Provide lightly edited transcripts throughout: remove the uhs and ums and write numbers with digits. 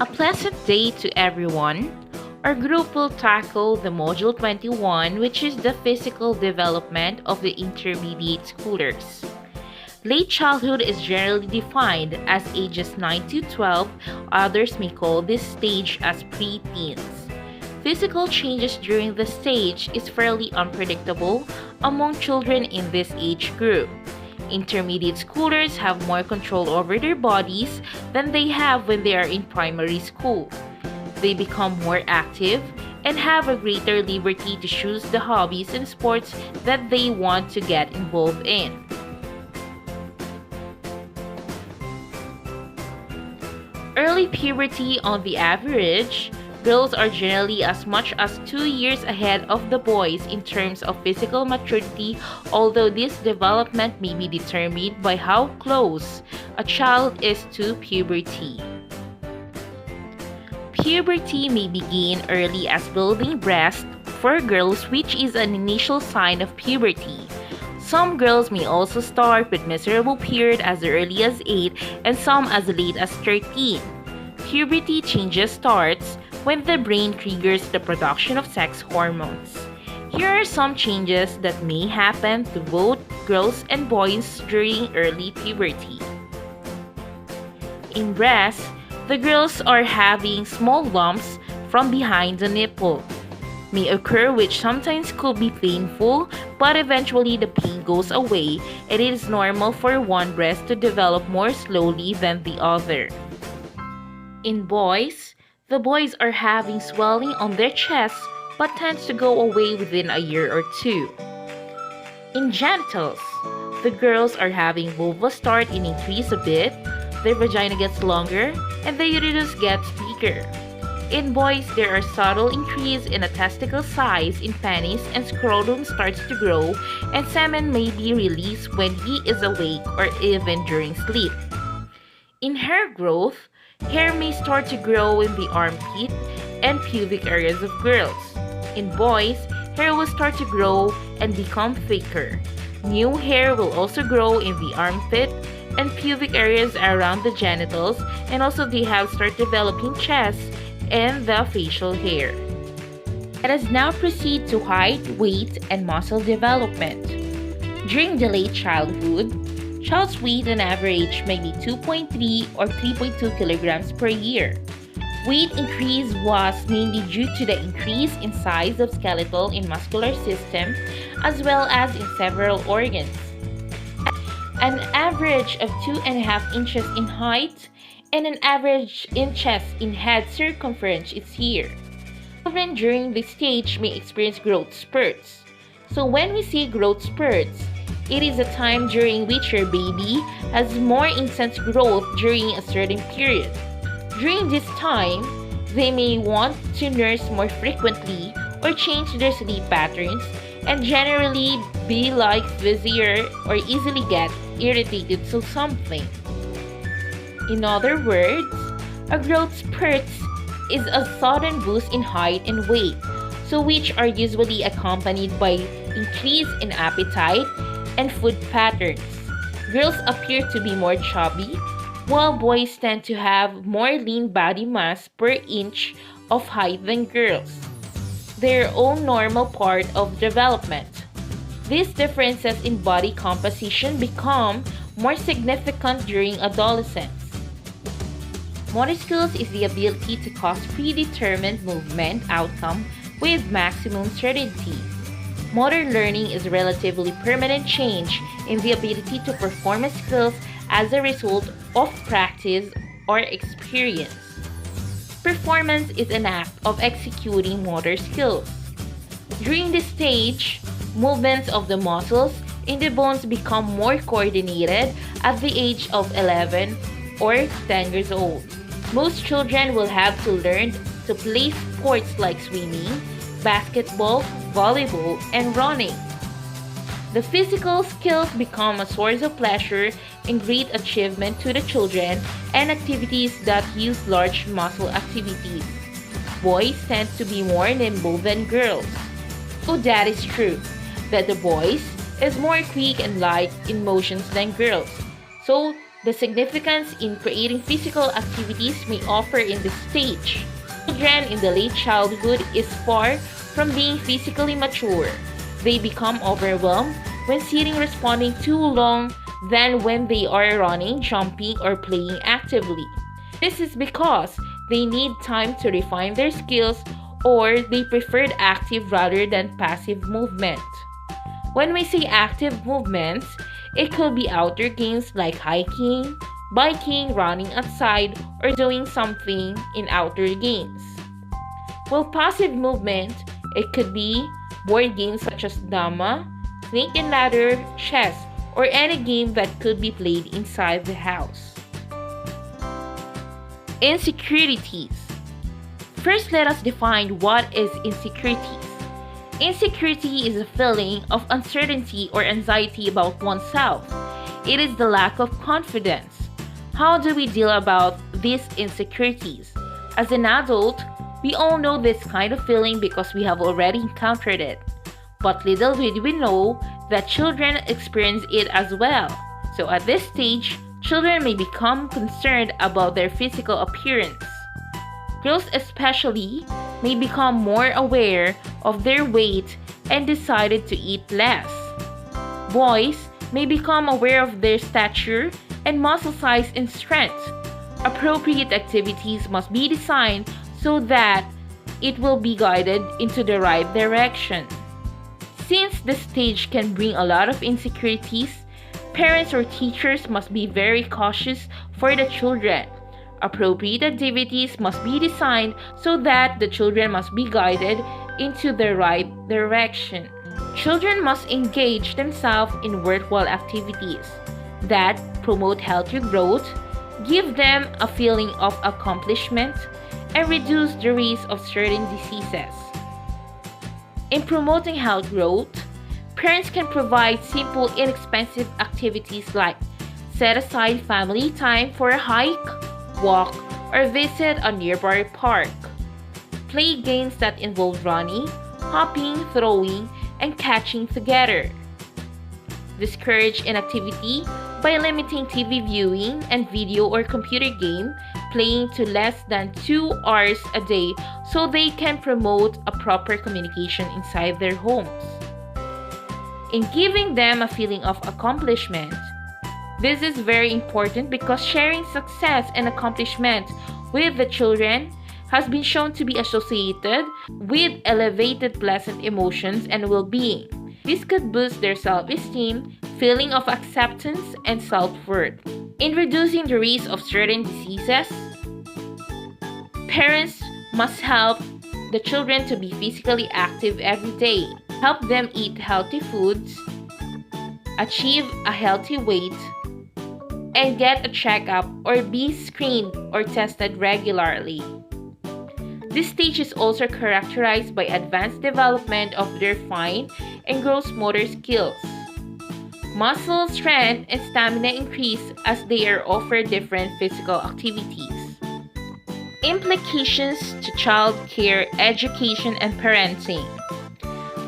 A pleasant day to everyone. Our group will tackle the module 21, which is the physical development of the intermediate schoolers. Late childhood is generally defined as ages 9 to 12. Others may call this stage as pre-teens. Physical changes during this stage is fairly unpredictable among children in this age group. Intermediate schoolers have more control over their bodies than they have when they are in primary school. They become more active and have a greater liberty to choose the hobbies and sports that they want to get involved in. Early puberty, on the average, girls are generally as much as 2 years ahead of the boys in terms of physical maturity, although this development may be determined by how close a child is to puberty. Puberty may begin early as building breasts for girls, which is an initial sign of puberty. Some girls may also start with menstrual period as early as 8 and some as late as 13. Puberty changes starts when the brain triggers the production of sex hormones. Here are some changes that may happen to both girls and boys during early puberty. In breasts, the girls are having small lumps from behind the nipple. May occur which sometimes could be painful, but eventually the pain goes away and it is normal for one breast to develop more slowly than the other. In boys, the boys are having swelling on their chests but tends to go away within a year or two. In genitals, the girls are having vulva start and increase a bit, their vagina gets longer, and the uterus gets bigger. In boys, there are subtle increase in a testicle size in penis and scrotum starts to grow, and semen may be released when he is awake or even during sleep. In hair growth, hair may start to grow in the armpit and pubic areas of girls. In boys, hair will start to grow and become thicker. New hair will also grow in the armpit and pubic areas around the genitals, and also they have started developing chests and the facial hair. Let us now proceed to height, weight, and muscle development. During the late childhood, child's weight on average may be 2.3 or 3.2 kilograms per year. Weight increase was mainly due to the increase in size of skeletal and muscular system as well as in several organs. An average of 2.5 inches in height and an average inches in head circumference is here. Children during this stage may experience growth spurts. So when we see growth spurts, it is a time during which your baby has more intense growth during a certain period. During this time, they may want to nurse more frequently or change their sleep patterns and generally be like busier or easily get irritated to something. In other words, a growth spurts is a sudden boost in height and weight, so which are usually accompanied by increase in appetite and food patterns. Girls appear to be more chubby, while boys tend to have more lean body mass per inch of height than girls, their own normal part of development. These differences in body composition become more significant during adolescence. Motor skills is the ability to cause predetermined movement outcome with maximum certainty. Motor learning is a relatively permanent change in the ability to perform a skills as a result of practice or experience. Performance is an act of executing motor skills. During this stage, movements of the muscles in the bones become more coordinated at the age of 11 or 10 years old. Most children will have to learn to play sports like swimming, basketball, volleyball, and running. The physical skills become a source of pleasure and great achievement to the children and activities that use large muscle activities. Boys tend to be more nimble than girls. So that is true, that the boys is more quick and light in motions than girls. So The significance in creating physical activities may offer in this stage. Children in the late childhood is far from being physically mature. They become overwhelmed when sitting responding too long than when they are running, jumping, or playing actively. This is because they need time to refine their skills or they preferred active rather than passive movement. When we say active movements, it could be outdoor games like hiking, biking, running outside, or doing something in outdoor games. While passive movement, it could be board games such as dama, snake and ladder, chess, or any game that could be played inside the house. Insecurities. First, let us define what is insecurities. Insecurity is a feeling of uncertainty or anxiety about oneself. It is the lack of confidence. How do we deal about these insecurities? As an adult, we all know this kind of feeling because we have already encountered it. But little did we know that children experience it as well. So at this stage, children may become concerned about their physical appearance. Girls especially may become more aware of their weight and decided to eat less. Boys may become aware of their stature and muscle size and strength. Appropriate activities must be designed so that it will be guided into the right direction. Since this stage can bring a lot of insecurities, parents or teachers must be very cautious for the children. Appropriate activities must be designed so that the children must be guided into the right direction. Children must engage themselves in worthwhile activities that promote healthy growth, give them a feeling of accomplishment, and reduce the risk of certain diseases. In promoting health growth, parents can provide simple, inexpensive activities like set aside family time for a hike, walk, or visit a nearby park. Play games that involve running, hopping, throwing, and catching together. Discourage inactivity by limiting TV viewing and video or computer game playing to less than 2 hours a day so they can promote a proper communication inside their homes. In giving them a feeling of accomplishment, this is very important because sharing success and accomplishment with the children has been shown to be associated with elevated pleasant emotions and well-being. This could boost their self-esteem, feeling of acceptance, and self-worth. In reducing the risk of certain diseases, parents must help the children to be physically active every day, help them eat healthy foods, achieve a healthy weight, and get a checkup or be screened or tested regularly. This stage is also characterized by advanced development of their fine and gross motor skills. Muscle strength and stamina increase as they are offered different physical activities. Implications to child care, education, and parenting.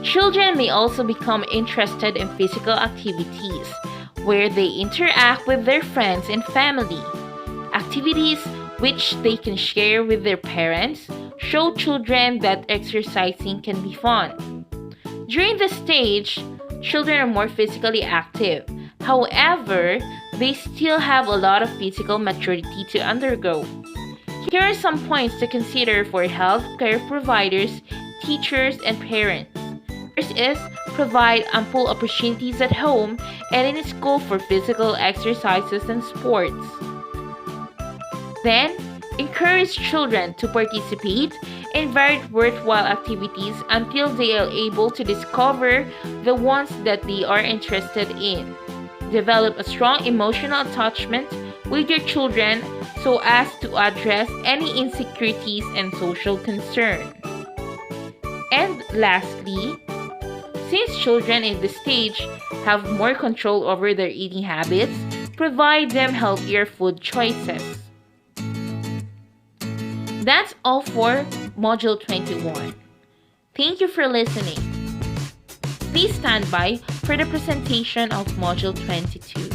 Children may also become interested in physical activities where they interact with their friends and family. Activities which they can share with their parents show children that exercising can be fun. During this stage, children are more physically active. However, they still have a lot of physical maturity to undergo. Here are some points to consider for healthcare providers, teachers, and parents. First is provide ample opportunities at home and in school for physical exercises and sports. Then, encourage children to participate in varied worthwhile activities until they are able to discover the ones that they are interested in. Develop a strong emotional attachment with your children so as to address any insecurities and social concern. And lastly, since children in this stage have more control over their eating habits, provide them healthier food choices. That's all for Module 21. Thank you for listening. Please stand by for the presentation of Module 22.